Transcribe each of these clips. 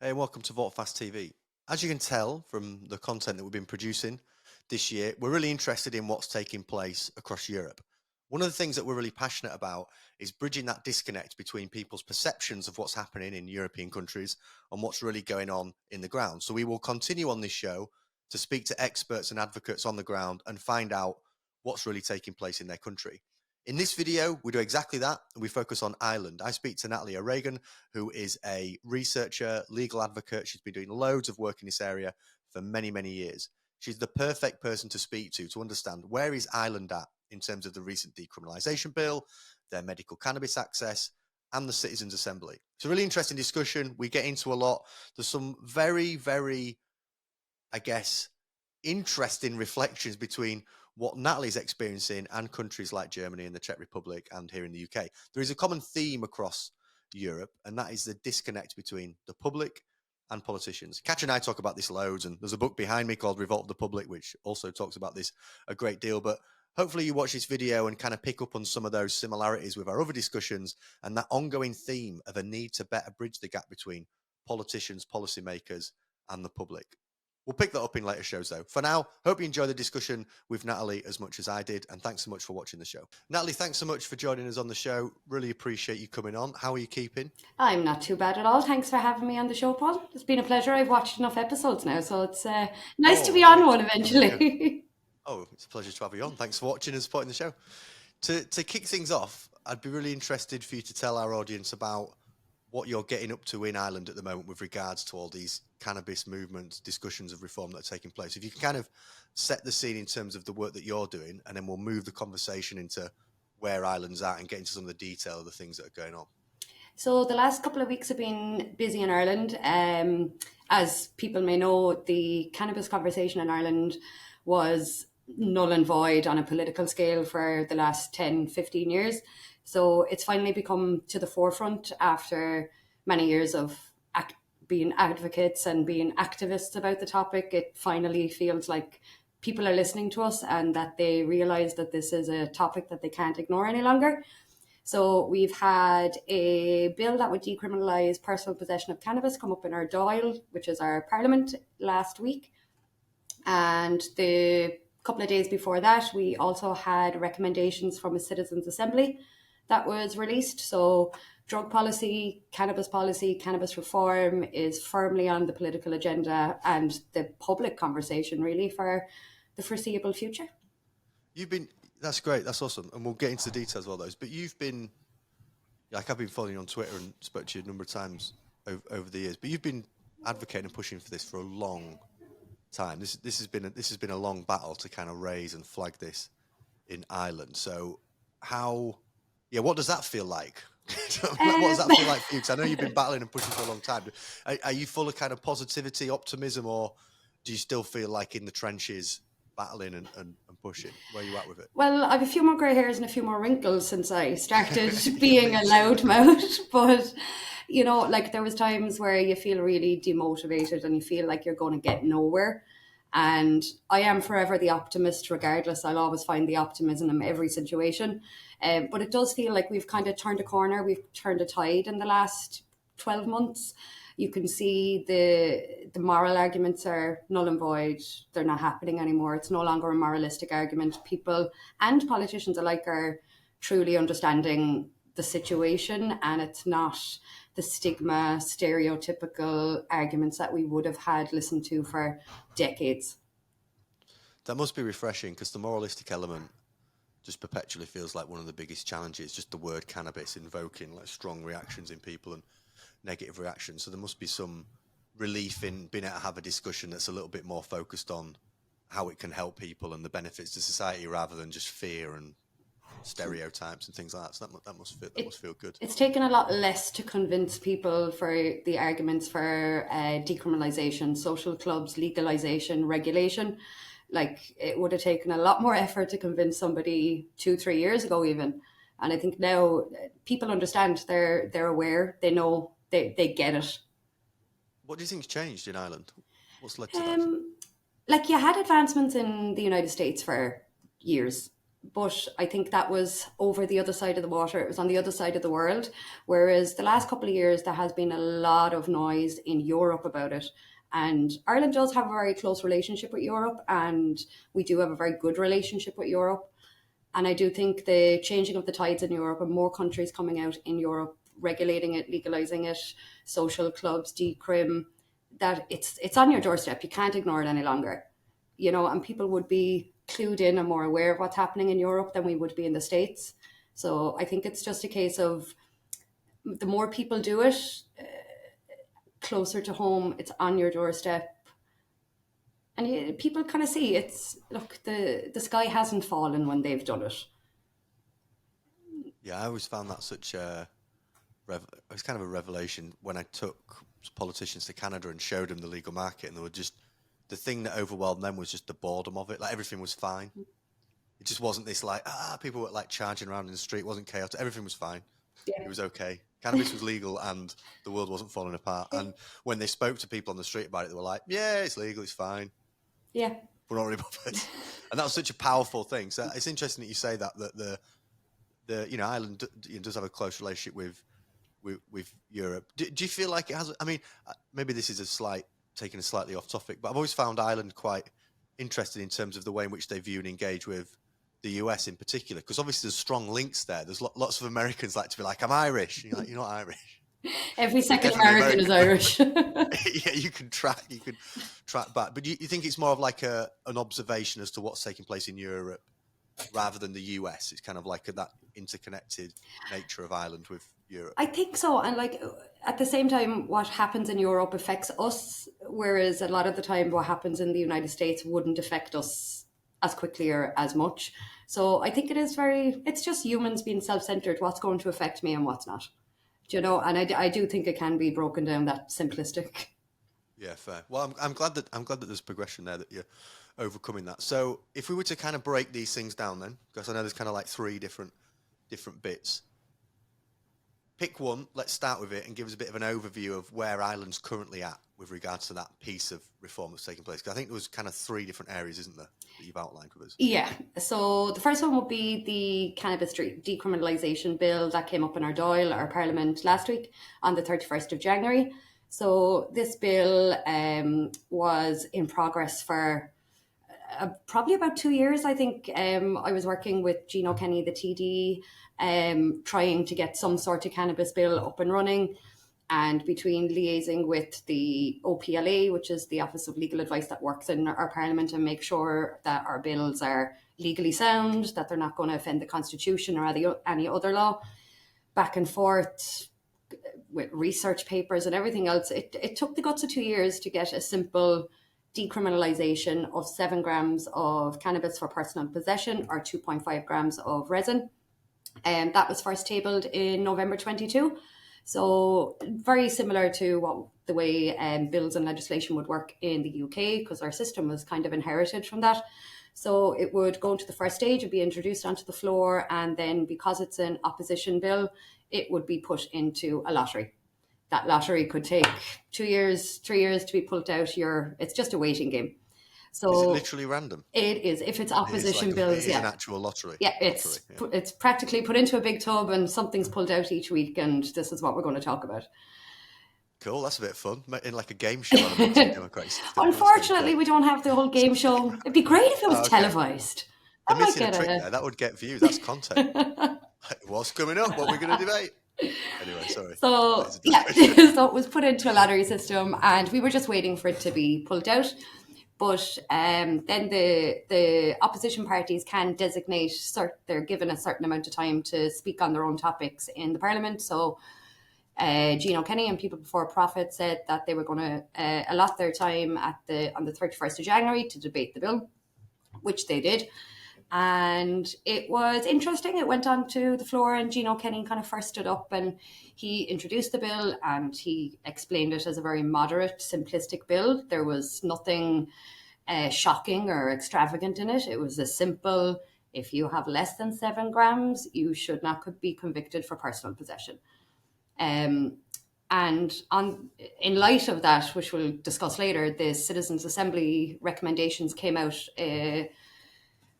Hey, and welcome to VaultFast TV. As you can tell from the content that we've been producing this year, we're really interested in what's taking place across Europe. One of the things that we're really passionate about is bridging that disconnect between people's perceptions of what's happening in European countries and what's really going on in the ground. So we will continue on this show to speak to experts and advocates on the ground and find out what's really taking place in their country. In this video, we do exactly that. We focus on Ireland. I speak to Natalie O'Regan, who is a researcher, legal advocate. She's been doing loads of work in this area for many, many years. She's the perfect person to speak to understand where is Ireland at in terms of the recent decriminalization bill, their medical cannabis access, and the Citizens' Assembly. It's a really interesting discussion. We get into a lot. There's some very, very, I guess, interesting reflections between what Natalie's experiencing and countries like Germany and the Czech Republic and here in the UK. There is a common theme across Europe, and that is the disconnect between the public and politicians. Katja and I talk about this loads, and there's a book behind me called Revolt of the Public, which also talks about this a great deal. But hopefully you watch this video and kind of pick up on some of those similarities with our other discussions and that ongoing theme of a need to better bridge the gap between politicians, policymakers, and the public. We'll pick that up in later shows, though. For now, hope you enjoy the discussion with Natalie as much as I did, and thanks so much for watching the show. Natalie, thanks so much for joining us on the show. Really appreciate you coming on. How are you keeping? I'm not too bad at all. Thanks for having me on the show, Paul. It's been a pleasure. I've watched enough episodes now, so it's nice to be on one eventually. It's a pleasure to have you on. Thanks for watching and supporting the show. To kick things off, I'd be really interested for you to tell our audience about what you're getting up to in Ireland at the moment with regards to all these cannabis movements, discussions of reform that are taking place. If you can kind of set the scene in terms of the work that you're doing, and then we'll move the conversation into where Ireland's at and get into some of the detail of the things that are going on. So the last couple of weeks have been busy in Ireland. As people may know, the cannabis conversation in Ireland was null and void on a political scale for the last 10, 15 years. So it's finally become to the forefront after many years of being advocates and being activists about the topic. It finally feels like people are listening to us and that they realize that this is a topic that they can't ignore any longer. So we've had a bill that would decriminalise personal possession of cannabis come up in our Dáil, which is our parliament, last week. And the couple of days before that, we also had recommendations from a Citizens' Assembly that was released. So drug policy, cannabis reform is firmly on the political agenda and the public conversation really for the foreseeable future. That's great. That's awesome. And we'll get into the details of all those. But you've been, I've been following you on Twitter and spoke to you a number of times over the years, but you've been advocating and pushing for this for a long time. This has been a long battle to kind of raise and flag this in Ireland. So what does that feel like? What does that feel like for you? Because I know you've been battling and pushing for a long time. Are you full of kind of positivity, optimism, or do you still feel like in the trenches battling and pushing? Where are you at with it? Well, I have a few more grey hairs and a few more wrinkles since I started being a loudmouth. But, there was times where you feel really demotivated and you feel like you're going to get nowhere. And I am forever the optimist regardless. I'll always find the optimism in every situation. But it does feel like we've kind of turned a corner. We've turned a tide in the last 12 months. You can see the moral arguments are null and void. They're not happening anymore. It's no longer a moralistic argument. People and politicians alike are truly understanding the situation, and it's not the stigma, stereotypical arguments that we would have had listened to for decades. That must be refreshing, because the moralistic element just perpetually feels like one of the biggest challenges, just the word cannabis invoking like strong reactions in people and negative reactions. So there must be some relief in being able to have a discussion that's a little bit more focused on how it can help people and the benefits to society rather than just fear and stereotypes and things like that. So that must feel good. It's taken a lot less to convince people for the arguments for decriminalization, social clubs, legalization, regulation. Like, it would have taken a lot more effort to convince somebody 2-3 years ago even. And I think now people understand, they're aware, they know, they get it. What do you think's changed in Ireland? What's led to that? Like, you had advancements in the United States for years. but I think that was over the other side of the water. It was on the other side of the world. Whereas the last couple of years, there has been a lot of noise in Europe about it. And Ireland does have a very close relationship with Europe, and we do have a very good relationship with Europe. And I do think the changing of the tides in Europe and more countries coming out in Europe, regulating it, legalizing it, social clubs, decrim, that it's on your doorstep. You can't ignore it any longer, and people would be clued in and more aware of what's happening in Europe than we would be in the States. So I think it's just a case of the more people do it, closer to home, it's on your doorstep. And people kind of see look, the sky hasn't fallen when they've done it. Yeah, I always found that such a it was kind of a revelation when I took politicians to Canada and showed them the legal market, and they were just, the thing that overwhelmed them was just the boredom of it. Like, everything was fine. It just wasn't this like, people were like charging around in the street. It wasn't chaotic. Everything was fine. Yeah. It was okay. Cannabis was legal and the world wasn't falling apart. And when they spoke to people on the street about it, they were like, yeah, it's legal, it's fine. Yeah. We're not really bothered. And that was such a powerful thing. So it's interesting that you say that the Ireland does have a close relationship with Europe. Do you feel like it has? I mean, maybe this is taking a slightly off topic, but I've always found Ireland quite interesting in terms of the way in which they view and engage with the US in particular, because obviously there's strong links there. There's lots of Americans like to be like, I'm Irish. You're like, you're not Irish. Every second American is Irish. Yeah, you can track back. But you think it's more of like an observation as to what's taking place in Europe rather than the US? It's kind of like that interconnected nature of Ireland with Europe. I think so. And like at the same time, what happens in Europe affects us, whereas a lot of the time what happens in the United States wouldn't affect us as quickly or as much. So I think it's just humans being self-centered. What's going to affect me and what's not, and I do think it can be broken down that simplistic. Yeah, fair. Well, I'm glad that there's progression there, that you're overcoming that. So if we were to kind of break these things down then, because I know there's kind of like three different bits. Pick one, let's start with it, and give us a bit of an overview of where Ireland's currently at with regards to that piece of reform that's taking place. Because I think there was kind of three different areas, isn't there, that you've outlined with us? Yeah. So the first one would be the cannabis decriminalization bill that came up in our Dáil, our Parliament, last week on the 31st of January. So this bill was in progress for probably about 2 years. I think I was working with Gino Kenny, the TD, trying to get some sort of cannabis bill up and running. And between liaising with the OPLA, which is the Office of Legal Advice that works in our Parliament, and make sure that our bills are legally sound, that they're not going to offend the Constitution or any other law, back and forth with research papers and everything else, it took the guts of 2 years to get a simple decriminalization of 7 grams of cannabis for personal possession or 2.5 grams of resin. And that was first tabled in November 22. So very similar to the way bills and legislation would work in the UK, because our system was kind of inherited from that. So it would go into the first stage and be introduced onto the floor, and then because it's an opposition bill, it would be put into a lottery. That lottery could take 2 years, 3 years to be pulled out. It's just a waiting game. So is it literally random? It is. If it's opposition bills, it is an actual lottery. Yeah, it's practically put into a big tub and something's pulled out each week, and this is what we're going to talk about. Cool, that's a bit of fun. In like a game show on a Democracy. Unfortunately, we don't have the whole game show. It'd be great if it was televised. I'm missing a trick there. That would get views. That's content. What's coming up? What we're going to debate? Anyway, sorry. So yeah, so it was put into a lottery system, and we were just waiting for it to be pulled out. But then the opposition parties can designate, they're given a certain amount of time to speak on their own topics in the Parliament. So Gino Kenny and People Before Profit said that they were going to allot their time on the 31st of January to debate the bill, which they did. And it was interesting. It went on to the floor, and Gino Kenny kind of first stood up and he introduced the bill, and he explained it as a very moderate, simplistic bill. There was nothing shocking or extravagant in it. It was a simple, if you have less than 7 grams, you should not be convicted for personal possession. And in light of that, which we'll discuss later, the Citizens' Assembly recommendations came out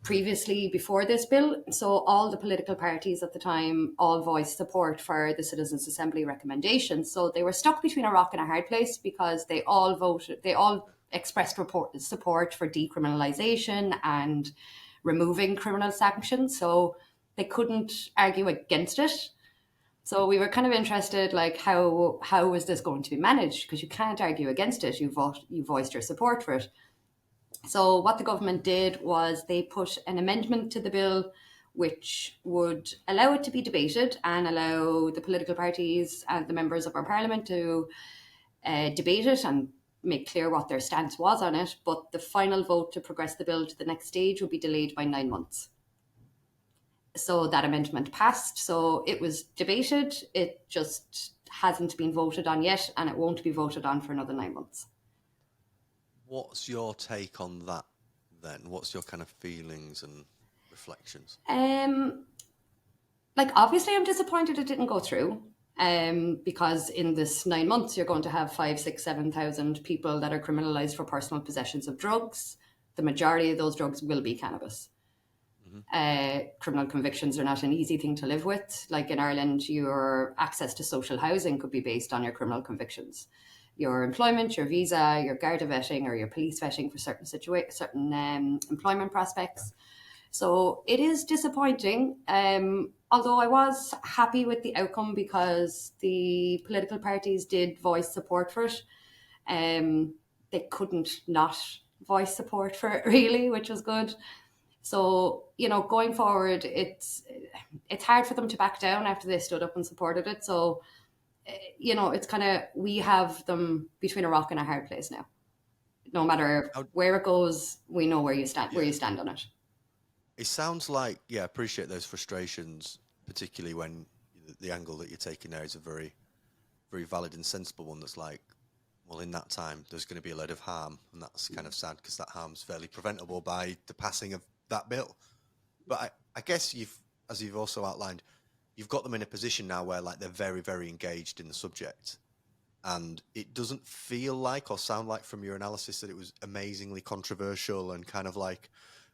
previously before this bill. So all the political parties at the time all voiced support for the Citizens Assembly recommendations. So they were stuck between a rock and a hard place because they all expressed support for decriminalization and removing criminal sanctions. So they couldn't argue against it. So we were kind of interested, like, how is this going to be managed? Because you can't argue against it. You voiced your support for it. So what the government did was they put an amendment to the bill which would allow it to be debated and allow the political parties and the members of our parliament to debate it and make clear what their stance was on it. But the final vote to progress the bill to the next stage would be delayed by 9 months. So that amendment passed. So it was debated. It just hasn't been voted on yet, and it won't be voted on for another 9 months. What's your take on that then? What's your kind of feelings and reflections? Like, obviously I'm disappointed it didn't go through. Because in this 9 months you're going to have 5, 6, 7,000 people that are criminalized for personal possessions of drugs. The majority of those drugs will be cannabis. Criminal convictions are not an easy thing to live with. Like in Ireland, your access to social housing could be based on your criminal convictions. Your employment, your visa, your Garda vetting or your police vetting for certain employment prospects. So it is disappointing, although I was happy with the outcome because the political parties did voice support for it. They couldn't not voice support for it, really, which was good. So, going forward, it's hard for them to back down after they stood up and supported it. So, it's kind of, we have them between a rock and a hard place now. No matter where it goes, we know where you stand on it. It sounds like, I appreciate those frustrations, particularly when the angle that you're taking there is a very, very valid and sensible one. That's like, well, in that time, there's going to be a load of harm, and that's kind of sad because that harm's fairly preventable by the passing of that bill. But I guess as you've also outlined, you've got them in a position now where like they're very, very engaged in the subject, and it doesn't feel like or sound like from your analysis that it was amazingly controversial and kind of like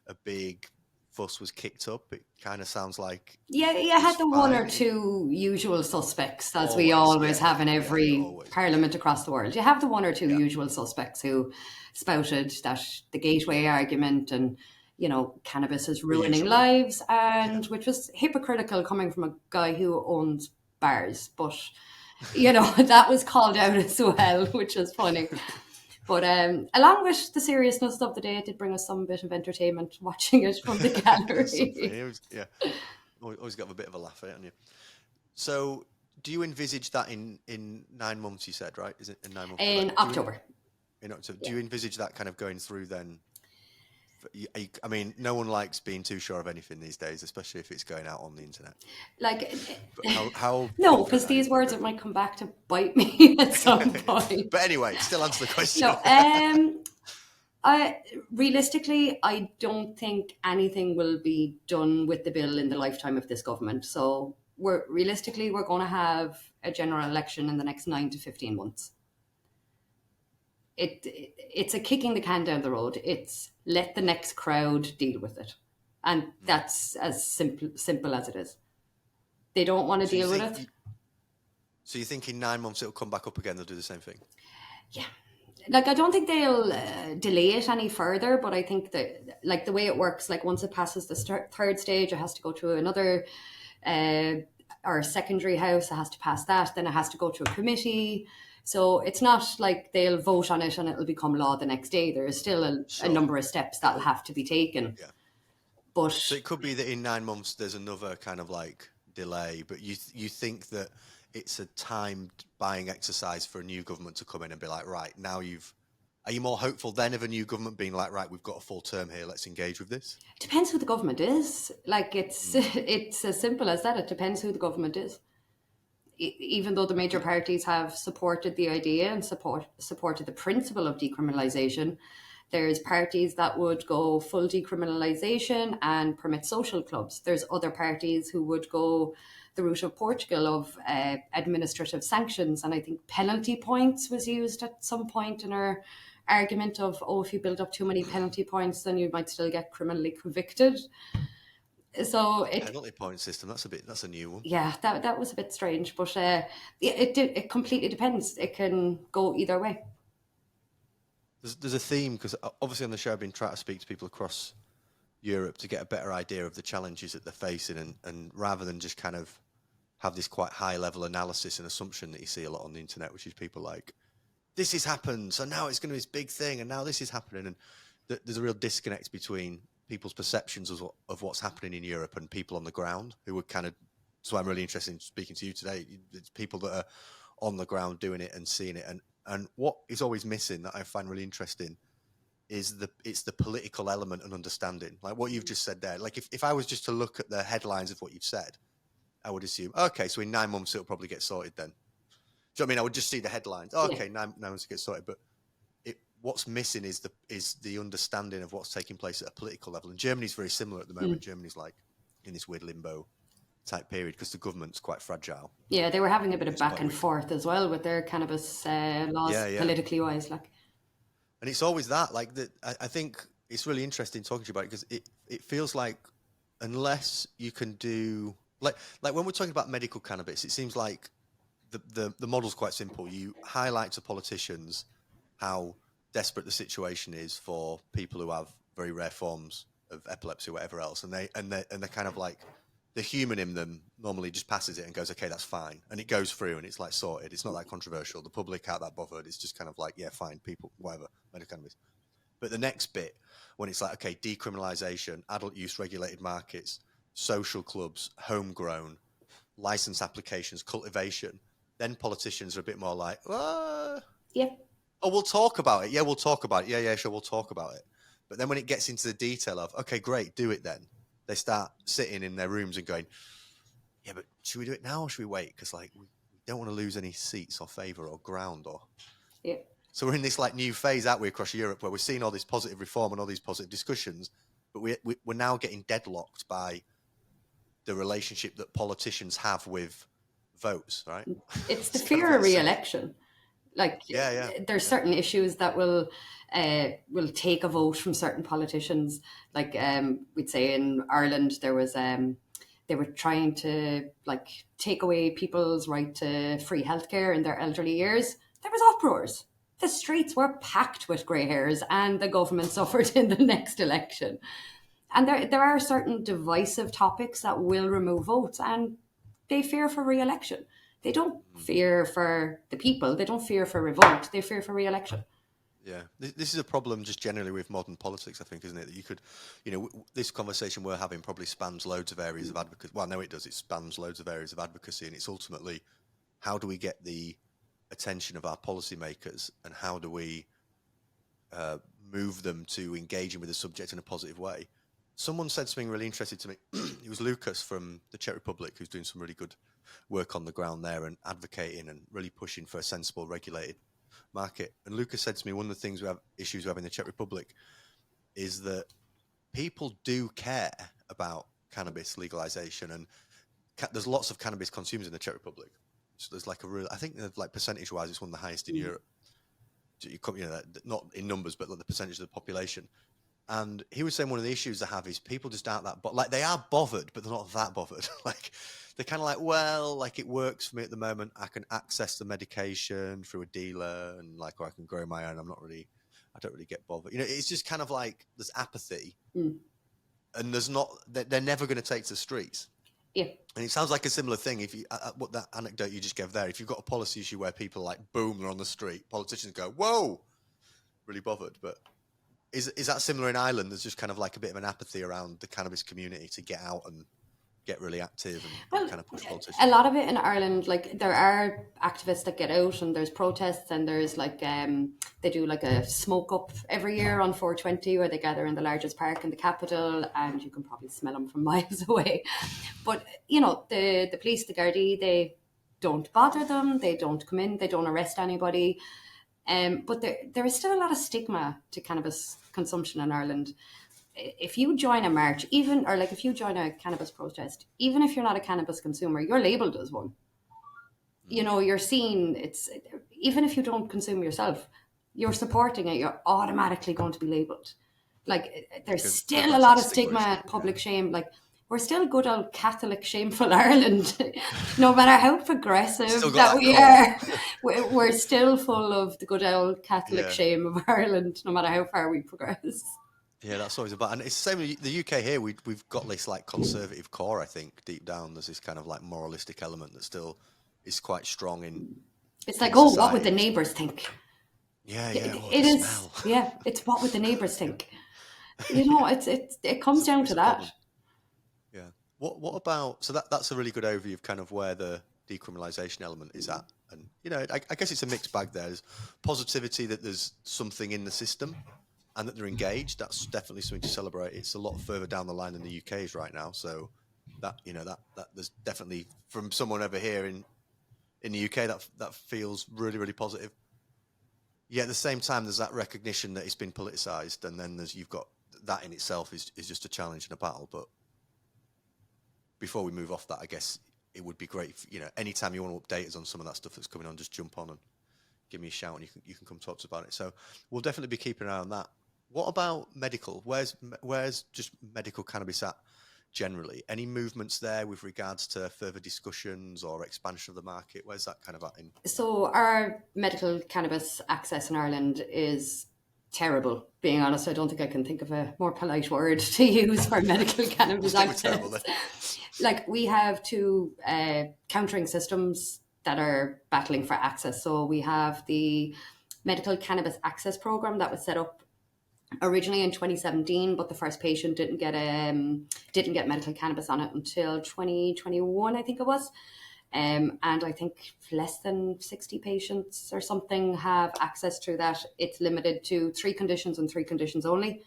a big fuss was kicked up. It kind of sounds like you had the one or two usual suspects, as we always have in every parliament across the world. You have the one or two usual suspects who spouted that the gateway argument and cannabis is ruining lives, and which was hypocritical coming from a guy who owns bars. But that was called out as well, which was funny. But along with the seriousness of the day, it did bring us some bit of entertainment watching it from the gallery. Always got a bit of a laugh at it, haven't you? So, do you envisage that in 9 months? You said, right? Is it in 9 months? In October. In October. Do you envisage that kind of going through then? I mean, no one likes being too sure of anything these days, especially if it's going out on the internet. Like, how no, because these words might come back to bite me at some point. But anyway, still answer the question. No, realistically, I don't think anything will be done with the bill in the lifetime of this government. So we're going to have a general election in the next 9 to 15 months. It's a kicking the can down the road. It's let the next crowd deal with it. And that's as simple as it is. They don't want to deal with it. So you think in 9 months it'll come back up again, they'll do the same thing? Yeah. Like, I don't think they'll delay it any further, but I think that, like, the way it works, like, once it passes the third stage, it has to go to another or secondary house, it has to pass that, then it has to go to a committee. So it's not like they'll vote on it and it'll become law the next day. There is still a number of steps that'll have to be taken. Yeah. But so it could be that in 9 months there's another kind of like delay, but you think that it's a timed buying exercise for a new government to come in and be like, right, now are you more hopeful then of a new government being like, right, we've got a full term here, let's engage with this? Depends who the government is. Like, it's as simple as that. It depends who the government is. Even though the major parties have supported the idea and supported the principle of decriminalization, There's parties that would go full decriminalization and permit social clubs. There's other parties who would go the route of Portugal of administrative sanctions. And I think penalty points was used at some point in our argument of, oh, if you build up too many penalty points, then you might still get criminally convicted. So penalty point system, that's a new one. Yeah, that was a bit strange, but it completely depends. It can go either way. There's a theme, because obviously on the show I've been trying to speak to people across Europe to get a better idea of the challenges that they're facing, and rather than just kind of have this quite high level analysis and assumption that you see a lot on the internet, which is people like, this has happened, so now it's going to be this big thing, and now this is happening, and there's a real disconnect between people's perceptions of what's happening in Europe and people on the ground who are kind of. So I'm really interested in speaking to you today. It's people that are on the ground doing it and seeing it, and what is always missing that I find really interesting is it's the political element and understanding, like what you've just said there. Like if I was just to look at the headlines of what you've said, I would assume, okay, so in 9 months it'll probably get sorted then. Do you know what I mean? I would just see the headlines. Oh, okay, 9 months to get sorted. But what's missing is the understanding of what's taking place at a political level. And Germany's very similar at the moment. Germany's like in this weird limbo type period because the government's quite fragile. Yeah, they were having a bit of back and forth as well with their cannabis laws, politically wise, like. And it's always that, like that. I think it's really interesting talking to you about it because it feels like unless you can do like when we're talking about medical cannabis, it seems like the model's quite simple. You highlight to politicians how desperate the situation is for people who have very rare forms of epilepsy or whatever else, and they're kind of like, the human in them normally just passes it and goes, okay, that's fine, and it goes through and it's like sorted. It's not that controversial. The public aren't that bothered. It's just kind of like, yeah, fine, people, whatever, medical cannabis. But the next bit, when it's like, okay, decriminalization, adult use regulated markets, social clubs, homegrown, license applications, cultivation, then politicians are a bit more like, yeah. Oh, we'll talk about it. Yeah, we'll talk about it. Yeah, sure, we'll talk about it. But then when it gets into the detail of, okay, great, do it then, they start sitting in their rooms and going, yeah, but should we do it now or should we wait? Because like we don't want to lose any seats or favour or ground or. Yeah. So we're in this like new phase, aren't we, across Europe, where we're seeing all this positive reform and all these positive discussions, but we're now getting deadlocked by the relationship that politicians have with votes, right? It's the fear of re-election. Like, there's certain issues that will take a vote from certain politicians. Like we'd say in Ireland, there was they were trying to like take away people's right to free healthcare in their elderly years. There was uproars. The streets were packed with grey hairs, and the government suffered in the next election. And there are certain divisive topics that will remove votes, and they fear for re-election. They don't fear for the people. They don't fear for revolt. They fear for re-election. Yeah, this is a problem just generally with modern politics, I think, isn't it? That you could, this conversation we're having probably spans loads of areas of advocacy. Well, no, it does. It spans loads of areas of advocacy, and it's ultimately how do we get the attention of our policymakers, and how do we move them to engaging with the subject in a positive way. Someone said something really interesting to me. It was Lucas from the Czech Republic, who's doing some really good work on the ground there and advocating and really pushing for a sensible, regulated market. And Lucas said to me, one of the things issues we have in the Czech Republic is that people do care about cannabis legalization, and there's lots of cannabis consumers in the Czech Republic. So there's like I think like percentage-wise, it's one of the highest in Europe. Not in numbers, but like the percentage of the population. And he was saying one of the issues they have is people just aren't that, but like they are bothered, but they're not that bothered. Like they're kind of like, well, like it works for me at the moment. I can access the medication through a dealer, and like, or I can grow my own. I don't really get bothered. It's just kind of like there's apathy, and they're never going to take to the streets. Yeah. And it sounds like a similar thing. If you, what that anecdote you just gave there, if you've got a policy issue where people like, boom, they're on the street, politicians go, whoa, really bothered. But is that similar in Ireland? There's just kind of like a bit of an apathy around the cannabis community to get out and get really active and kind of push politicians. A lot of it in Ireland, like there are activists that get out and there's protests, and there's like they do like a smoke up every year on 420 where they gather in the largest park in the capital, and you can probably smell them from miles away. But the police, the Gardaí, they don't bother them, they don't come in, they don't arrest anybody. But there is still a lot of stigma to cannabis consumption in Ireland. If you join a march, if you join a cannabis protest, even if you're not a cannabis consumer, you're labelled as one. You're seen, even if you don't consume yourself, you're supporting it, you're automatically going to be labelled. Like, there's still a lot of stigma and public shame. Like, we're still good old Catholic shameful Ireland. No matter how progressive that we are, we're still full of the good old Catholic shame of Ireland, no matter how far we progress. Yeah, that's always about, and it's the same in the UK here. We've got this like conservative core, I think, deep down. There's this kind of like moralistic element that still is quite strong in. It's like, oh, what would the neighbours think? Yeah, it is. Smell. Yeah, it's what would the neighbours think? It comes down to that. Problem. Yeah. What about? So that's a really good overview of kind of where the decriminalisation element is at, and I guess it's a mixed bag. There's positivity that there's something in the system, and that they're engaged. That's definitely something to celebrate. It's a lot further down the line than the UK is right now. So that there's definitely, from someone over here in the UK, that feels really, really positive. Yeah, at the same time, there's that recognition that it's been politicized, and then you've got that in itself is just a challenge and a battle. But before we move off that, I guess it would be great if, anytime you want to update us on some of that stuff that's coming on, just jump on and give me a shout, and you can come talk to us about it. So we'll definitely be keeping an eye on that. What about medical? Where's just medical cannabis at generally? Any movements there with regards to further discussions or expansion of the market? Where's that kind of at in? So our medical cannabis access in Ireland is terrible. Being honest, I don't think I can think of a more polite word to use for medical cannabis access. Like, we have two countering systems that are battling for access. So we have the medical cannabis access program that was set up originally in 2017, but the first patient didn't get medical cannabis on it until 2021, I think it was. And I think less than 60 patients or something have access through that. It's limited to 3 conditions and 3 conditions only,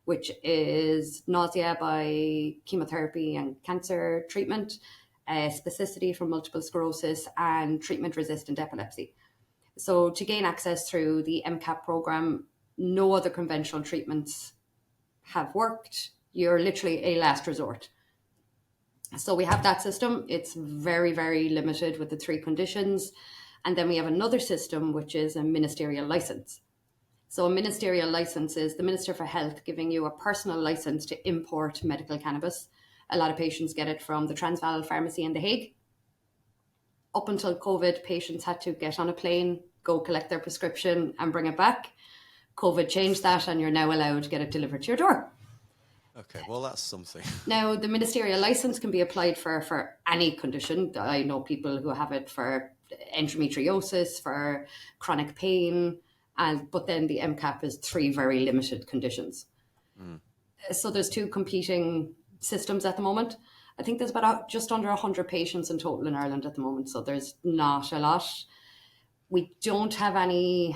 which is nausea by chemotherapy and cancer treatment, spasticity from multiple sclerosis, and treatment-resistant epilepsy. So to gain access through the MCAP program, no other conventional treatments have worked. You're literally a last resort. So we have that system. It's very, very limited with the 3 conditions. And then we have another system, which is a ministerial license. So a ministerial license is the Minister for Health giving you a personal license to import medical cannabis. A lot of patients get it from the Transvaal Pharmacy in The Hague. Up until COVID, patients had to get on a plane, go collect their prescription and bring it back. COVID changed that, and you're now allowed to get it delivered to your door. Okay, well, that's something. Now, the ministerial license can be applied for any condition. I know people who have it for endometriosis, for chronic pain, but then the MCAP is 3 very limited conditions. So there's 2 competing systems at the moment. I think there's about just under 100 patients in total in Ireland at the moment, so there's not a lot. We don't have any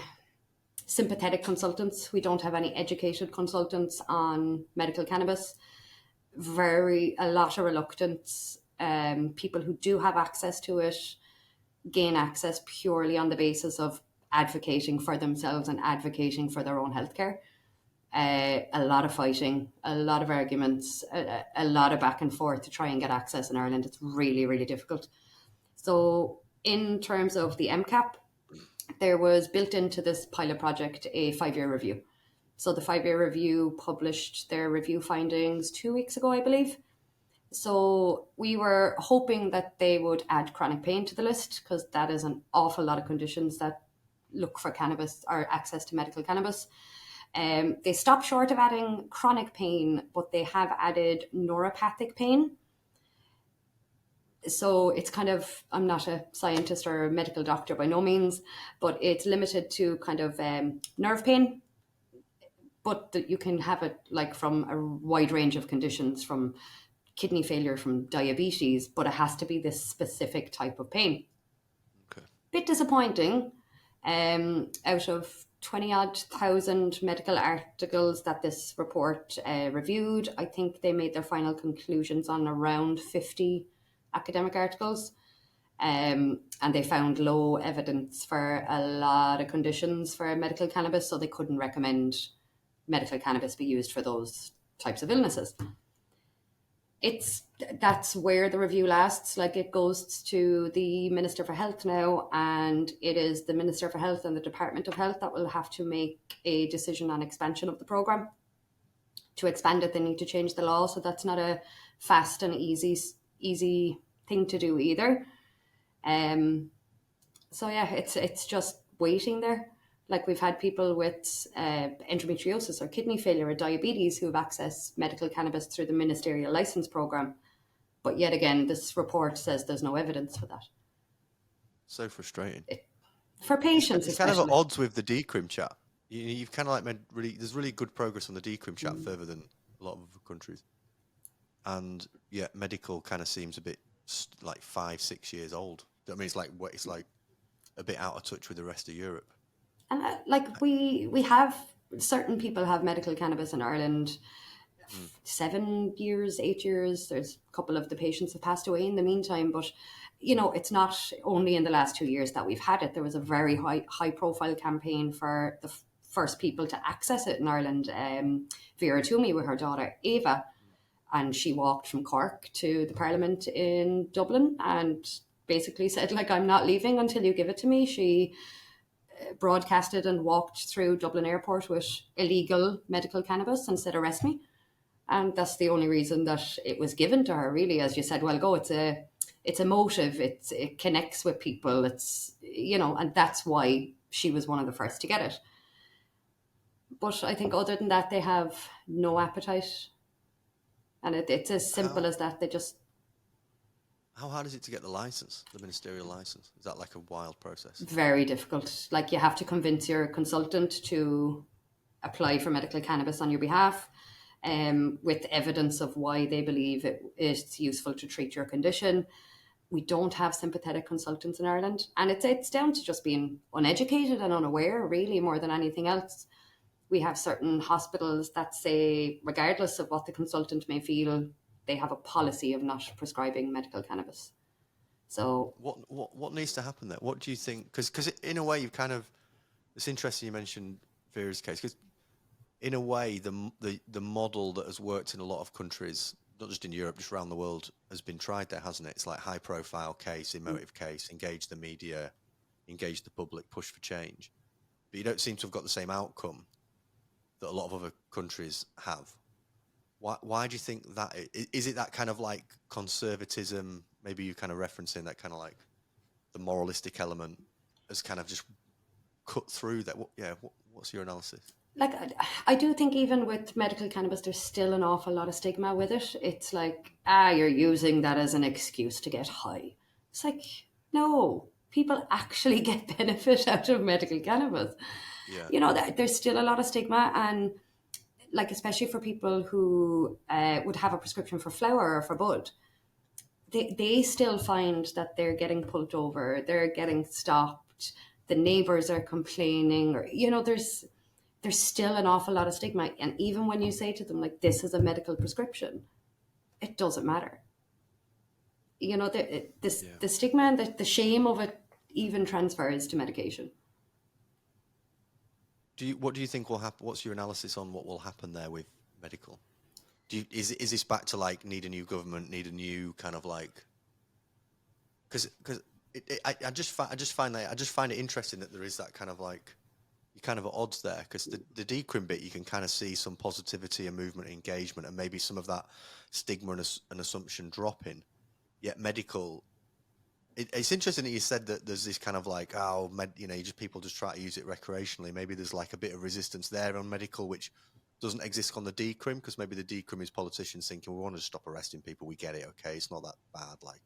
sympathetic consultants. We don't have any educated consultants on medical cannabis. A lot of reluctance. People who do have access to it gain access purely on the basis of advocating for themselves and advocating for their own healthcare. A lot of fighting, a lot of arguments, a lot of back and forth to try and get access in Ireland. It's really, really difficult. So in terms of the MCAP, there was built into this pilot project a 5-year review. So the 5-year review published their review findings 2 weeks ago, I believe. So we were hoping that they would add chronic pain to the list, because that is an awful lot of conditions that look for cannabis or access to medical cannabis. They stopped short of adding chronic pain, but they have added neuropathic pain. So it's kind of, I'm not a scientist or a medical doctor by no means, but it's limited to kind of nerve pain. But you can have it like from a wide range of conditions, from kidney failure, from diabetes, but it has to be this specific type of pain. Okay. Bit disappointing. Out of 20-odd thousand medical articles that this report reviewed, I think they made their final conclusions on around 50 academic articles. And they found low evidence for a lot of conditions for medical cannabis, so they couldn't recommend medical cannabis be used for those types of illnesses. That's where the review lasts. Like, it goes to the Minister for Health now, and it is the Minister for Health and the Department of Health that will have to make a decision on expansion of the program. To expand it, they need to change the law, so that's not a fast and easy thing to do either. So yeah, it's just waiting there. Like, we've had people with endometriosis or kidney failure or diabetes who have accessed medical cannabis through the ministerial license program. But yet again, this report says there's no evidence for that. So frustrating. For patients, it's kind of at odds with the decrim chat. You've kind of like made there's really good progress on the decrim chat further than a lot of other countries. And yeah, medical kind of seems a bit like 5-6 years old. I mean, it's like a bit out of touch with the rest of Europe. And like we have, certain people have medical cannabis in Ireland 7 years, 8 years. There's a couple of the patients have passed away in the meantime, but it's not only in the last 2 years that we've had it. There was a very high profile campaign for the first people to access it in Ireland. Vera Toomey with her daughter Ava, and she walked from Cork to the Parliament in Dublin and basically said, like, I'm not leaving until you give it to me. She broadcasted and walked through Dublin Airport with illegal medical cannabis and said, arrest me. And that's the only reason that it was given to her, really. As you said, well, go, it's emotive, it connects with people, it's, and that's why she was one of the first to get it. But I think other than that, they have no appetite. And it's as simple as that. They just... How hard is it to get the license, the ministerial license? Is that like a wild process? Very difficult. Like, you have to convince your consultant to apply for medical cannabis on your behalf, with evidence of why they believe it is useful to treat your condition. We don't have sympathetic consultants in Ireland, and it's down to just being uneducated and unaware, really, more than anything else. We have certain hospitals that say, regardless of what the consultant may feel, they have a policy of not prescribing medical cannabis. So what needs to happen there? What do you think? Because in a way, you've kind of, it's interesting you mentioned Vera's case, because in a way, the model that has worked in a lot of countries, not just in Europe, just around the world, has been tried there, hasn't it? It's like high profile case, emotive case, engage the media, engage the public, push for change. But you don't seem to have got the same outcome that a lot of other countries have. Why do you think that is? It that kind of like conservatism, maybe you kind of referencing that kind of like the moralistic element has kind of just cut through that? What's your analysis? Like, I do think even with medical cannabis, there's still an awful lot of stigma with it. It's like, you're using that as an excuse to get high. It's like, no, people actually get benefit out of medical cannabis. Yeah. There's still a lot of stigma, and like, especially for people who would have a prescription for flower or for bud, they still find that they're getting pulled over, they're getting stopped, the neighbours are complaining, or there's still an awful lot of stigma. And even when you say to them, like, this is a medical prescription, it doesn't matter. The stigma and the shame of it even transfers to medication. What do you think will happen? What's your analysis on what will happen there with medical? Is this back to like need a new government, need a new kind of like? Because I just find it interesting that there is that kind of like, you're kind of at odds there, because the decrim bit, you can kind of see some positivity and movement, engagement, and maybe some of that stigma and assumption dropping. Yet medical, it's interesting that you said that there's this kind of like, people just try to use it recreationally. Maybe there's like a bit of resistance there on medical, which doesn't exist on the decrim, because maybe the decrim is politicians thinking, we want to stop arresting people. We get it. Okay. It's not that bad. Like,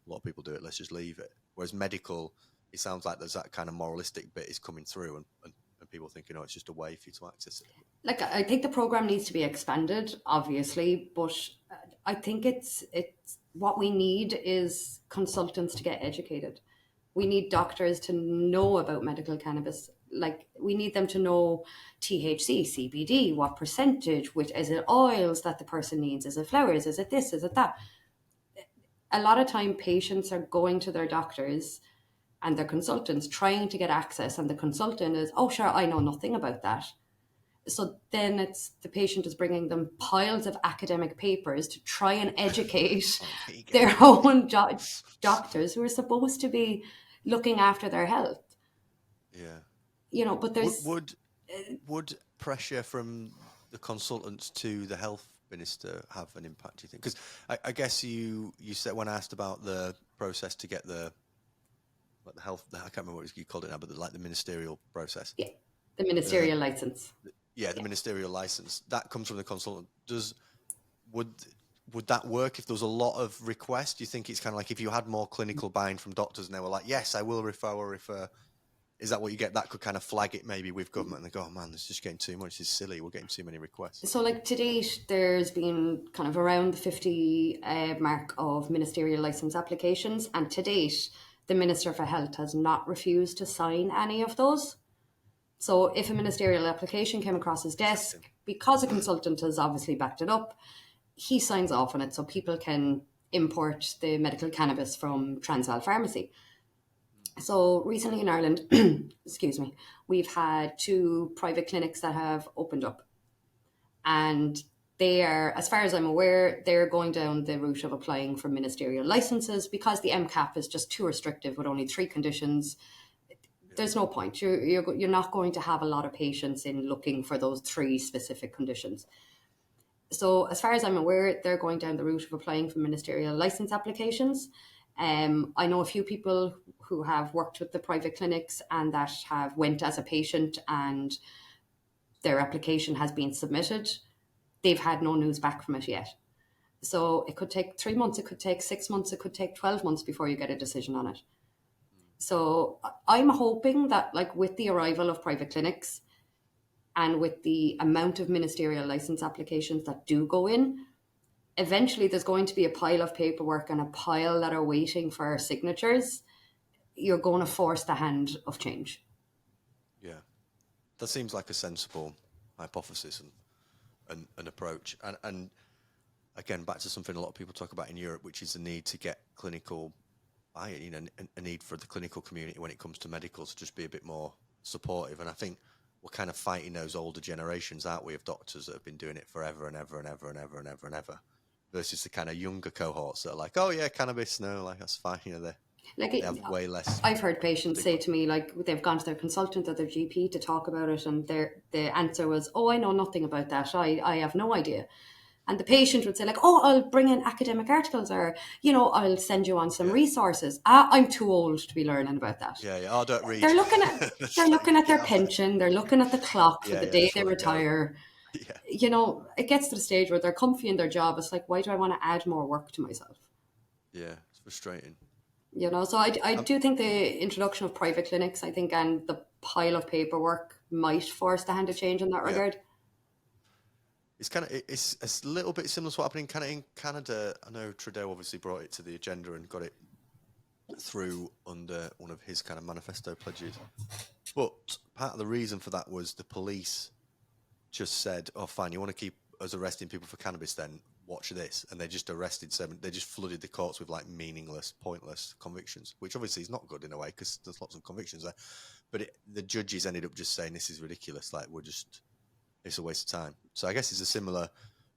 a lot of people do it. Let's just leave it. Whereas medical, it sounds like there's that kind of moralistic bit is coming through, and people thinking, it's just a way for you to access it. Like, I think the program needs to be expanded, obviously, but I think it's what we need is consultants to get educated. We need doctors to know about medical cannabis. Like, we need them to know THC, CBD, what percentage, which is it oils that the person needs, is it flowers, is it this, is it that? a lot of time patients are going to their doctors and their consultants trying to get access, and the consultant is, oh sure, I know nothing about that. So then it's the patient is bringing them piles of academic papers to try and educate their own doctors who are supposed to be looking after their health. Yeah. But there's Would pressure from the consultants to the health minister have an impact, do you think? Because I guess you said, when asked about the process to get the health, I can't remember what you called it now, but the ministerial process. Yeah, the ministerial license. Yeah, the ministerial license that comes from the consultant. Would that work if there was a lot of requests? Do you think it's kind of like if you had more clinical buy-in from doctors and they were like, yes, I will refer. Is that what you get? That could kind of flag it maybe with government and they go, oh man, this is just getting too much. This is silly. We're getting too many requests. So like to date, there's been kind of around the 50 mark of ministerial license applications. And to date, the Minister for Health has not refused to sign any of those. So if a ministerial application came across his desk, because a consultant has obviously backed it up, he signs off on it so people can import the medical cannabis from Transvaal Pharmacy. So recently in Ireland, excuse me, we've had 2 private clinics that have opened up. And they are, as far as I'm aware, they're going down the route of applying for ministerial licenses because the MCAP is just too restrictive with only 3 conditions. There's no point. You're not going to have a lot of patients in looking for those 3 specific conditions. So as far as I'm aware, they're going down the route of applying for ministerial license applications. I know a few people who have worked with the private clinics and that have went as a patient and their application has been submitted. They've had no news back from it yet. So it could take 3 months, it could take 6 months, it could take 12 months before you get a decision on it. So I'm hoping that, like, with the arrival of private clinics and with the amount of ministerial license applications that do go in, eventually there's going to be a pile of paperwork and a pile that are waiting for signatures. You're going to force the hand of change. Yeah, that seems like a sensible hypothesis and approach. And again, back to something a lot of people talk about in Europe, which is the need to get clinical buy-in, a need for the clinical community when it comes to medical to just be a bit more supportive. And I think we're kind of fighting those older generations, aren't we, of doctors that have been doing it forever and ever and ever and ever and ever and ever, versus the kind of younger cohorts that are like, oh yeah, cannabis, no, like that's fine, they have way less. I've heard patients say to me, like, they've gone to their consultant or their GP to talk about it, and the answer was, oh, I know nothing about that, I have no idea. And the patient would say, like, oh, I'll bring in academic articles, or, I'll send you on some resources. I'm too old to be learning about that. Yeah, I don't read. They're looking at their pension, they're looking at the clock for the day they retire. Yeah. It gets to the stage where they're comfy in their job. It's like, why do I want to add more work to myself? Yeah, it's frustrating. So I do think the introduction of private clinics, I think, and the pile of paperwork might force the hand of change in that regard. It's it's a little bit similar to what happened in Canada. I know Trudeau obviously brought it to the agenda and got it through under one of his kind of manifesto pledges. But part of the reason for that was the police just said, oh, fine, you want to keep us arresting people for cannabis, then watch this. And they just arrested 7. They just flooded the courts with like meaningless, pointless convictions, which obviously is not good in a way because there's lots of convictions there. But the judges ended up just saying, this is ridiculous. Like, it's a waste of time. So I guess it's a similar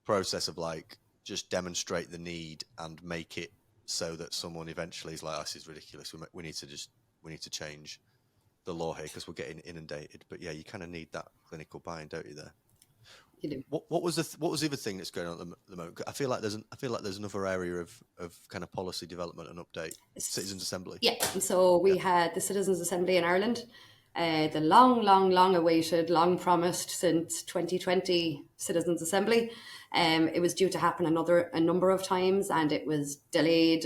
process of like, just demonstrate the need and make it so that someone eventually is like, oh, this is ridiculous. We need to change the law here because we're getting inundated. But yeah, you kind of need that clinical buy-in, don't you? There. You do. What was the other thing that's going on at the moment? I feel like there's another area of kind of policy development and update. Citizens Assembly. Yeah. So we had the Citizens Assembly in Ireland. The long awaited, long promised since 2020 Citizens Assembly. It was due to happen a number of times, and it was delayed.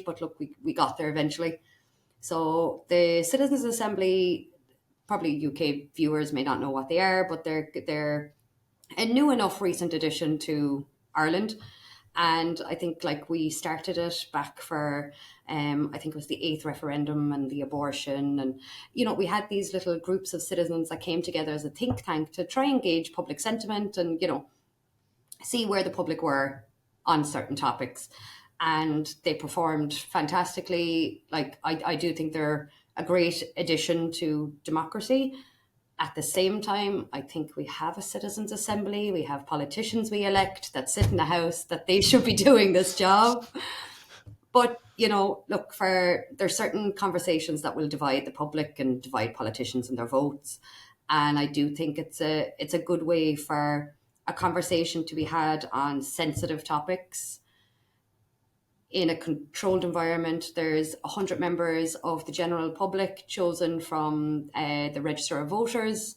But look, we got there eventually. So the Citizens Assembly, probably UK viewers may not know what they are, but they're a new enough recent addition to Ireland. And I think like we started it back for, I think it was the 8th referendum and the abortion. And, we had these little groups of citizens that came together as a think tank to try and gauge public sentiment and, see where the public were on certain topics. and they performed fantastically. Like, I do think they're a great addition to democracy. At the same time, I think we have a citizens' assembly, we have politicians we elect that sit in the House, that they should be doing this job. But, look, there's certain conversations that will divide the public and divide politicians and their votes. And I do think it's a good way for a conversation to be had on sensitive topics in a controlled environment. There's 100 members of the general public chosen from the register of voters.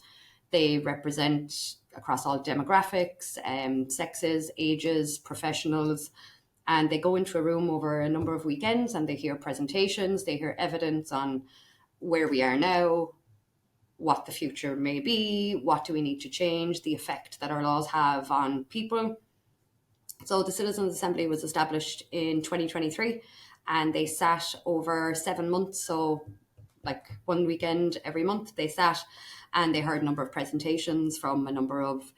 They represent across all demographics, sexes, ages, professionals, and they go into a room over a number of weekends and they hear presentations, they hear evidence on where we are now, what the future may be, what do we need to change, the effect that our laws have on people. So the Citizens' Assembly was established in 2023 and they sat over 7 months. So like one weekend every month they sat and they heard a number of presentations from a number of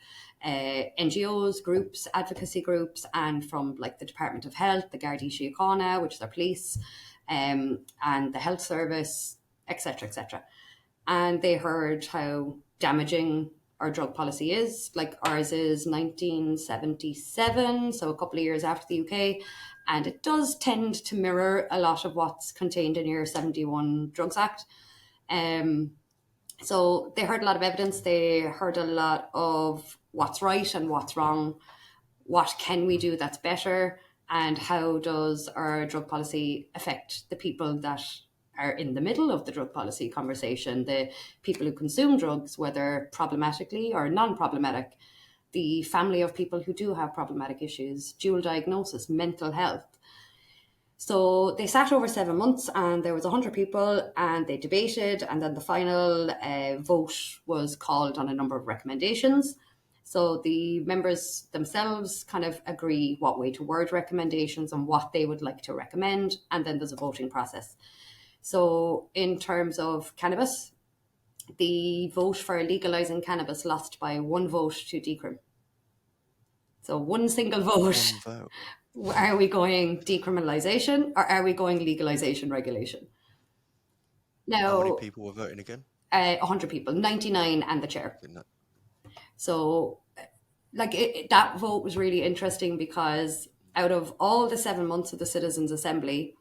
NGOs, groups, advocacy groups, and from like the Department of Health, the Gardaí Síochána, which is our police, and the health service, etc., etc. And they heard how damaging our drug policy is. Like, ours is 1977, so a couple of years after the UK, and it does tend to mirror a lot of what's contained in your 71 Drugs Act. So they heard a lot of evidence, they heard a lot of what's right and what's wrong, what can we do that's better, and how does our drug policy affect the people that are in the middle of the drug policy conversation, the people who consume drugs, whether problematically or non-problematic, the family of people who do have problematic issues, dual diagnosis, mental health. So they sat over 7 months and there was 100 people and they debated, and then the final vote was called on a number of recommendations. So the members themselves kind of agree what way to word recommendations and what they would like to recommend, and then there's a voting process. So in terms of cannabis, the vote for legalising cannabis lost by 1 vote to decrim. So one single vote. One vote. Are we going decriminalization or are we going legalization regulation? Now, How many people were voting again? 100 people, 99 and the chair. So like that vote was really interesting because out of all the 7 months of the Citizens' Assembly,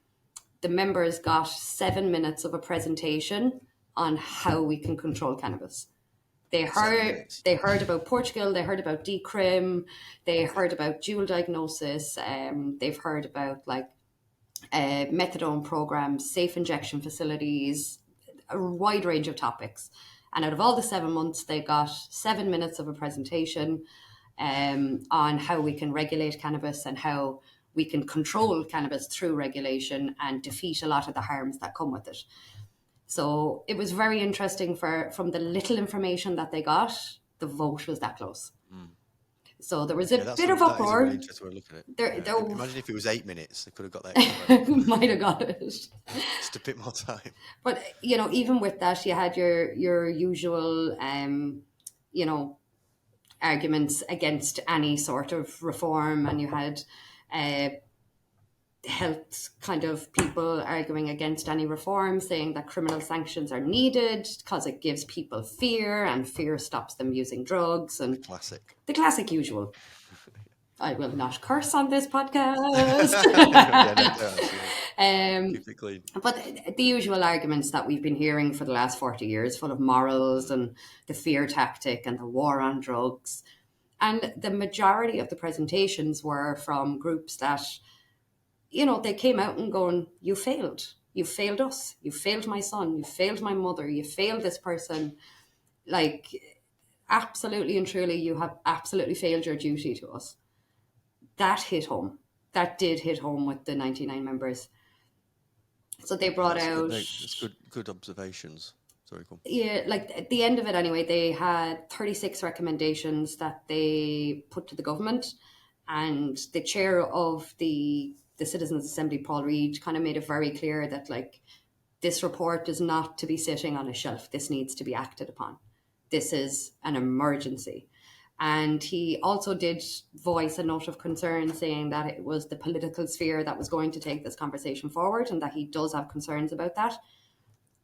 the members got 7 minutes of a presentation on how we can control cannabis. They heard about Portugal, they heard about decrim, they heard about dual diagnosis, they've heard about like methadone programs, safe injection facilities, a wide range of topics. And out of all the 7 months, they got 7 minutes of a presentation on how we can regulate cannabis and how we can control cannabis through regulation and defeat a lot of the harms that come with it. So it was very interesting from the little information that they got, the vote was that close. So there was a bit of uproar. Really interesting way of looking at it. Imagine if it was 8 minutes, they could have got that. Might have got it. Just a bit more time. But, even with that, you had your usual, arguments against any sort of reform, and you had health kind of people arguing against any reform, saying that criminal sanctions are needed because it gives people fear and fear stops them using drugs. And the classic usual. I will not curse on this podcast. Keep it clean. But the usual arguments that we've been hearing for the last 40 years, full of morals and the fear tactic and the war on drugs. And the majority of the presentations were from groups that, they came out and going, you failed. You failed us. You failed my son. You failed my mother. You failed this person. Like, absolutely and truly, you have absolutely failed your duty to us. That hit home. That did hit home with the 99 members. So they brought out... It's good observations. Sorry, cool. Yeah, like at the end of it anyway, they had 36 recommendations that they put to the government. And the chair of the Citizens' Assembly, Paul Reid, kind of made it very clear that like this report is not to be sitting on a shelf. This needs to be acted upon. This is an emergency. And he also did voice a note of concern, saying that it was the political sphere that was going to take this conversation forward, and that he does have concerns about that,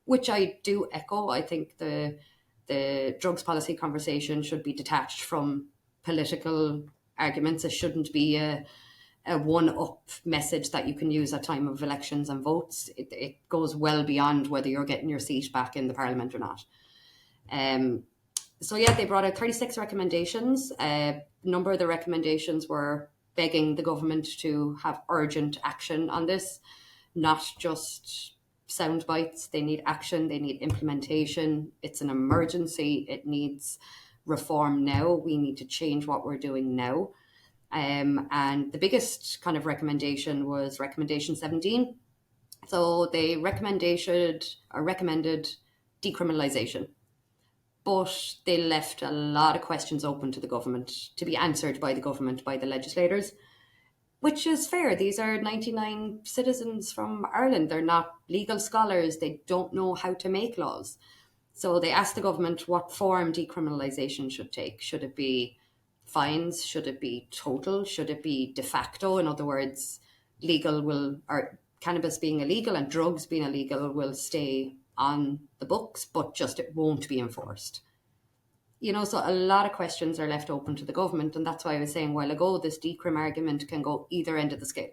which I do echo. I think the drugs policy conversation should be detached from political arguments. It shouldn't be a one-up message that you can use at time of elections and votes. It goes well beyond whether you're getting your seat back in the parliament or not. So yeah, they brought out 36 recommendations. A number of the recommendations were begging the government to have urgent action on this, not just sound bites. They need action, they need implementation. It's an emergency. It needs reform now. We need to change what we're doing now. And the biggest kind of recommendation was recommendation 17. So they recommended decriminalization, but they left a lot of questions open to the government, to be answered by the government, by the legislators, which is fair. These are 99 citizens from Ireland. They're not legal scholars. They don't know how to make laws. So they asked the government what form decriminalisation should take. Should it be fines? Should it be total? Should it be de facto? In other words, cannabis being illegal and drugs being illegal will stay on the books, but just it won't be enforced. So a lot of questions are left open to the government, and that's why I was saying a while ago, this decrim argument can go either end of the scale.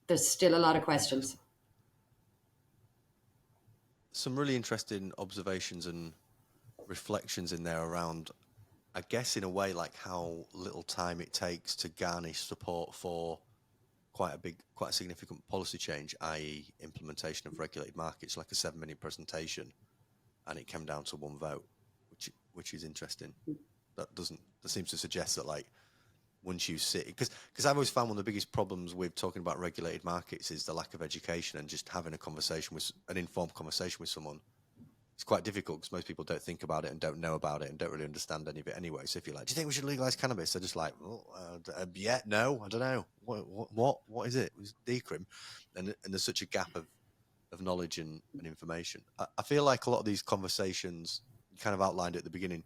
There's still a lot of questions. Some really interesting observations and reflections in there around, I guess, in a way, like how little time it takes to garnish support for quite a significant policy change, i.e. implementation of regulated markets, like a 7-minute presentation, and it came down to one vote, which is interesting. That seems to suggest that, like, once you sit, because I've always found one of the biggest problems with talking about regulated markets is the lack of education, and just having an informed conversation with someone. It's quite difficult because most people don't think about it and don't know about it and don't really understand any of it anyway. So if you're like, do you think we should legalize cannabis? They're just like, yeah, no, I don't know. What is it? It's decrim. And there's such a gap of knowledge and information. I feel like a lot of these conversations, you kind of outlined at the beginning,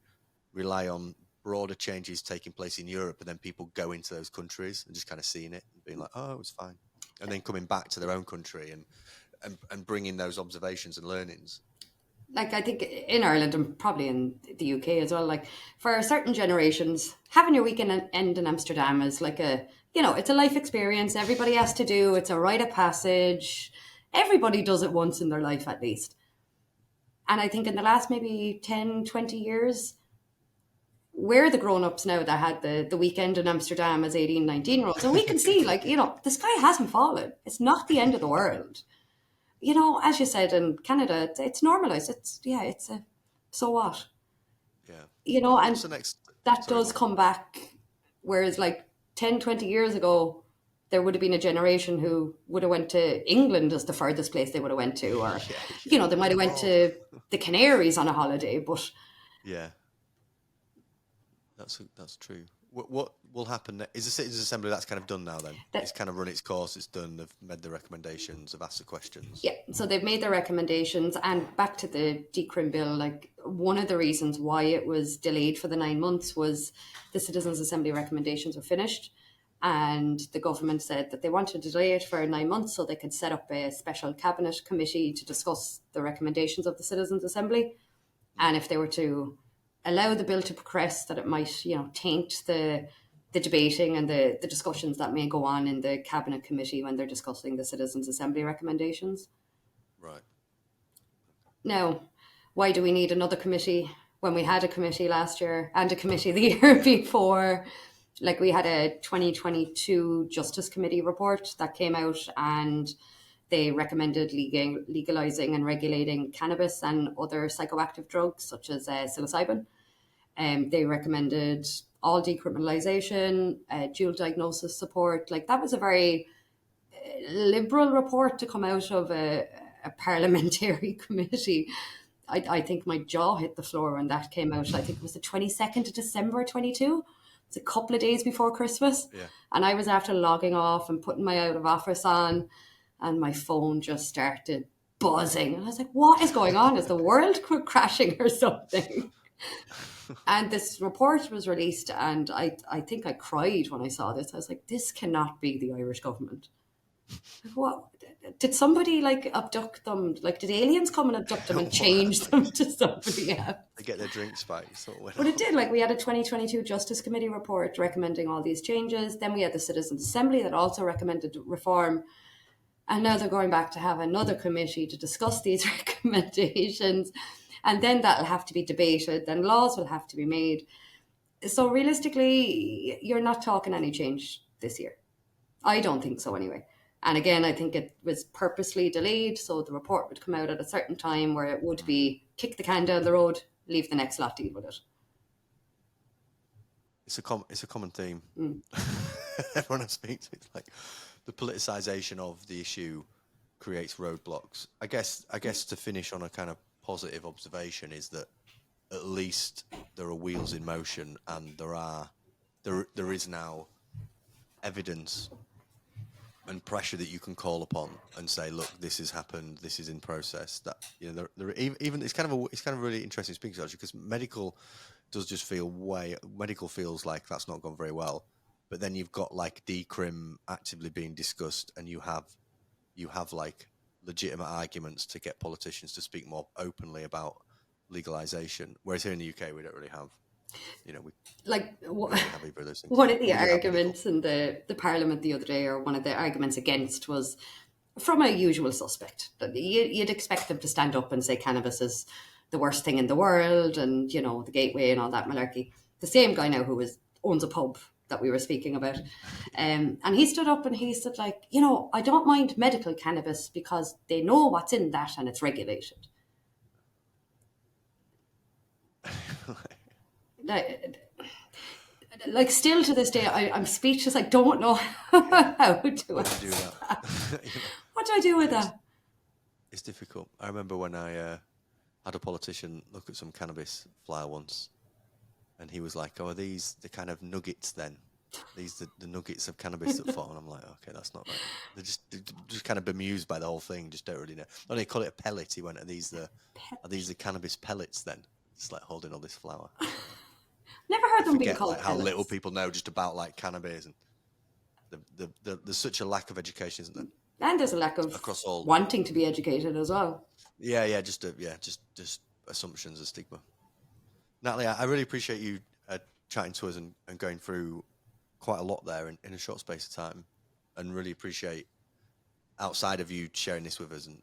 rely on broader changes taking place in Europe, and then people go into those countries and just kind of seeing it and being like, oh, it was fine. And then coming back to their own country and bringing those observations and learnings. Like, I think in Ireland and probably in the UK as well, like, for certain generations, having your weekend end in Amsterdam is like it's a life experience. Everybody has to do. It's a rite of passage. Everybody does it once in their life at least. And I think in the last maybe 10, 20 years, we're the grown-ups now that had the weekend in Amsterdam as 18, 19-year-olds. And we can see, like, the sky hasn't fallen. It's not the end of the world. As you said, in Canada, it's normalized. So what? Yeah. And that does come back. Whereas like 10, 20 years ago, there would have been a generation who would have went to England as the furthest place they would have went to, or, they might have went to the Canaries on a holiday, but. Yeah. That's true. What will happen? Is the Citizens Assembly, that's kind of done now then? It's kind of run its course, it's done, they've made the recommendations, they've asked the questions. Yeah, so they've made their recommendations, and back to the decrim bill, like, one of the reasons why it was delayed for the 9 months was the Citizens Assembly recommendations were finished, and the government said that they wanted to delay it for 9 months so they could set up a special cabinet committee to discuss the recommendations of the Citizens Assembly, and if they were to allow the bill to progress, that it might, taint the debating and the discussions that may go on in the Cabinet Committee when they're discussing the Citizens Assembly recommendations. Right. Now, why do we need another committee when we had a committee last year and a committee the year before? Like, we had a 2022 Justice Committee report that came out, and they recommended legalizing and regulating cannabis and other psychoactive drugs such as psilocybin. They recommended all decriminalization, dual diagnosis support. Like, that was a very liberal report to come out of a parliamentary committee. I think my jaw hit the floor when that came out. I think it was the 22nd of December 22. It's a couple of days before Christmas. Yeah. And I was after logging off and putting my out of office on, and my phone just started buzzing. And I was like, what is going on? Is the world crashing or something? And this report was released, and I think I cried when I saw this. I was like, this cannot be the Irish government. Like, what? Did somebody like abduct them? Like, did aliens come and abduct them and change them to somebody else? They get their drink spikes. Sort of went But it off. did. Like, we had a 2022 Justice Committee report recommending all these changes. Then we had the Citizens Assembly that also recommended reform. And now they're going back to have another committee to discuss these recommendations. And then that'll have to be debated. Then laws will have to be made. So realistically, you're not talking any change this year. I don't think so anyway. And again, I think it was purposely delayed so the report would come out at a certain time where it would be kick the can down the road, leave the next lot deal with it. It's a common theme. Everyone I speak to, it's like the politicization of the issue creates roadblocks. I guess to finish on a kind of positive observation is that at least there are wheels in motion, and there is now evidence and pressure that you can call upon and say, look, this has happened, this is in process. That, you know, there even it's kind of really interesting speaking to you, because medical does just feel medical feels like that's not gone very well. But then you've got like decrim actively being discussed, and you have like legitimate arguments to get politicians to speak more openly about legalization. Whereas here in the UK, we don't really have, you know, we don't have either of those things. One of the arguments in the Parliament the other day, or one of the arguments against, was from a usual suspect. You'd expect them to stand up and say cannabis is the worst thing in the world, and, you know, the gateway and all that malarkey. The same guy now who owns a pub that we were speaking about. And he stood up and he said, like, you know, I don't mind medical cannabis because they know what's in that and it's regulated. Like, still to this day, I'm speechless. I don't know how to do that. What do I do with that? It's difficult. I remember when I had a politician look at some cannabis flower once, and he was like, "Oh, are these the kind of nuggets then? These the nuggets of cannabis that fall?" And I'm like, "Okay, that's not right." They're just kind of bemused by the whole thing. Just don't really know. Oh, they call it a pellet. He went, "Are these the cannabis pellets then?" Just like holding all this flower. Never heard them being called like, how little people know just about like cannabis, and there's such a lack of education, isn't there? And there's a lack of across all wanting to be educated as well. Yeah, just assumptions and stigma. Natalie, I really appreciate you chatting to us and going through quite a lot there in a short space of time, and really appreciate, outside of you sharing this with us and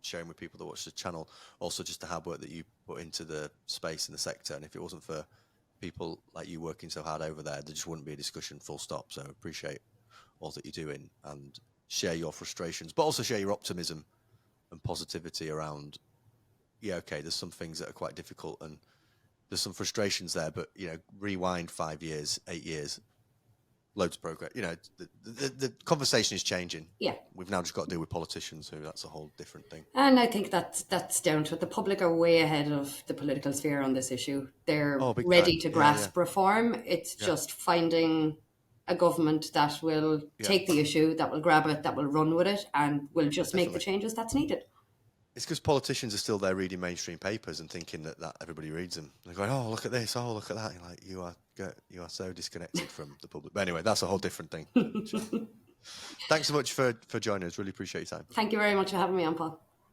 sharing with people that watch the channel, also just the hard work that you put into the space and the sector. And if it wasn't for people like you working so hard over there just wouldn't be a discussion, full stop. So I appreciate all that you're doing, and share your frustrations, but also share your optimism and positivity around, yeah, okay, there's some things that are quite difficult and there's some frustrations there, but, you know, rewind 5 years, 8 years, loads of progress. You know, the conversation is changing. Yeah. We've now just got to deal with politicians, so that's a whole different thing. And I think that's down to it. The public are way ahead of the political sphere on this issue. They're ready to grasp reform. It's just finding a government that will take the issue, that will grab it, that will run with it, and will just make the changes that's needed. It's because politicians are still there reading mainstream papers and thinking that everybody reads them. They're going, oh, look at this, oh, look at that. You're like, you are so disconnected from the public. But anyway, that's a whole different thing. Thanks so much for joining us. Really appreciate your time. Thank you very much for having me on, Paul.